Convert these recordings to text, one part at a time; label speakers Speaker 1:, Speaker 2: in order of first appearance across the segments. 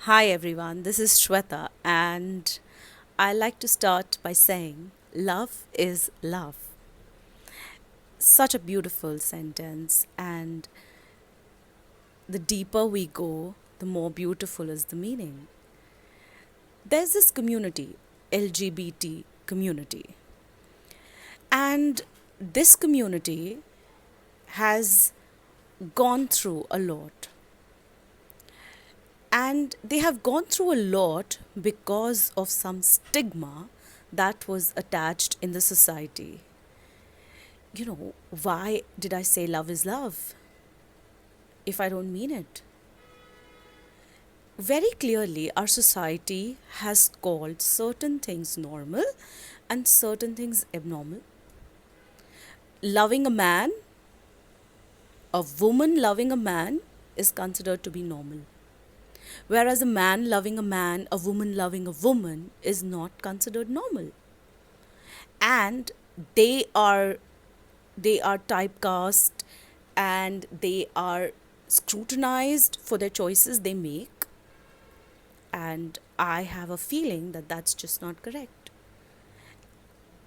Speaker 1: Hi everyone, this is Shweta, and I like to start by saying love is love. Such a beautiful sentence, and the deeper we go, the more beautiful is the meaning. There's this community, LGBT community, and this community has gone through a lot. And they have gone through a lot because of some stigma that was attached in the society. Why did I say love is love if I don't mean it? Very clearly, our society has called certain things normal and certain things abnormal. Loving a man, a woman loving a man, is considered to be normal. Whereas a man loving a man, a woman loving a woman, is not considered normal. And they are they are typecast and they are scrutinized for their choices they make, and I have a feeling that that's just not correct.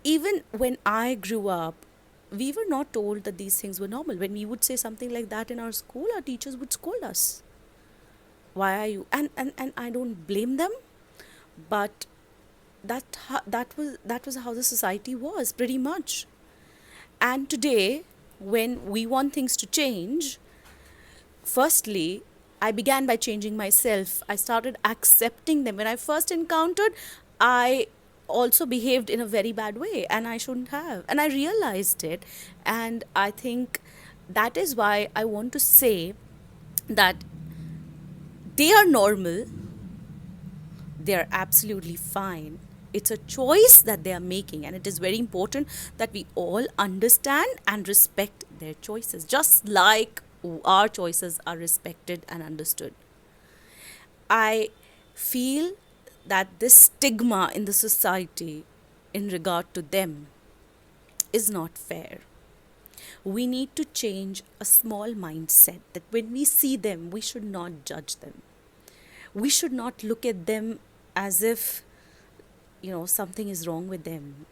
Speaker 1: Even when I grew up, we were not told that these things were normal. When we would say something like that in our school, our teachers would scold us. Why are you? And I don't blame them, but that was how the society was pretty much. And today, when we want things to change, firstly, I began by changing myself. I started accepting them. When I first encountered, I also behaved in a very bad way, and I shouldn't have. And I realized it. And I think that is why I want to say that they are normal, they are absolutely fine. It's a choice that they are making, and it is very important that we all understand and respect their choices, just like our choices are respected and understood. I feel that this stigma in the society in regard to them is not fair. We need to change a small mindset that when we see them, we should not judge them. We should not look at them as if, something is wrong with them.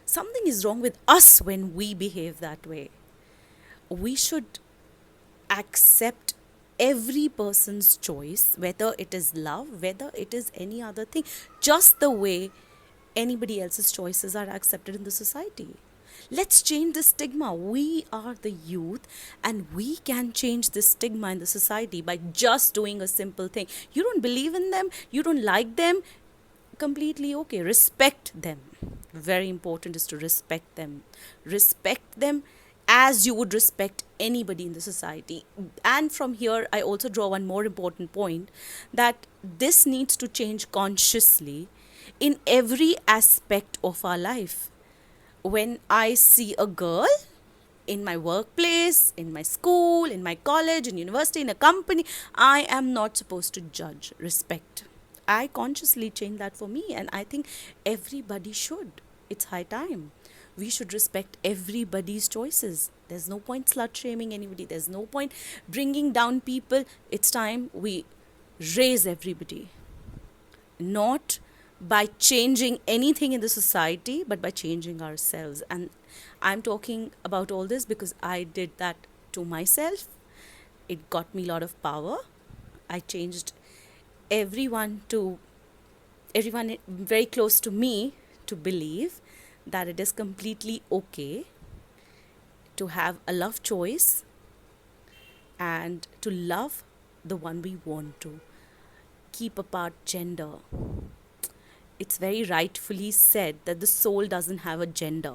Speaker 1: Something is wrong with us when we behave that way. We should accept every person's choice, whether it is love, whether it is any other thing, just the way anybody else's choices are accepted in the society. Let's change the stigma. We are the youth, and we can change this stigma in the society by just doing a simple thing. You don't believe in them, you don't like them, completely okay. Respect them. Very important is to respect them. Respect them as you would respect anybody in the society. And from here, I also draw one more important point, that this needs to change consciously in every aspect of our life. When I see a girl in my workplace, in my school, in my college, in university, in a company, I am not supposed to judge, respect. I consciously change that for me, and I think everybody should. It's high time. We should respect everybody's choices. There's no point slut shaming anybody, there's no point bringing down people. It's time we raise everybody, not by changing anything in the society, but by changing ourselves. And I'm talking about all this because I did that to myself. It got me a lot of power. I changed everyone to everyone very close to me to believe that it is completely okay to have a love choice and to love the one we want to. Keep apart gender. It's very rightfully said that the soul doesn't have a gender.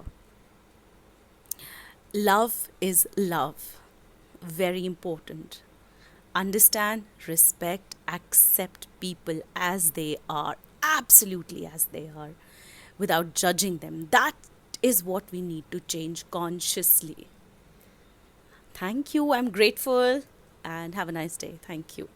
Speaker 1: Love is love. Very important. Understand, respect, accept people as they are, absolutely as they are, without judging them. That is what we need to change consciously. Thank you. I'm grateful, and have a nice day. Thank you.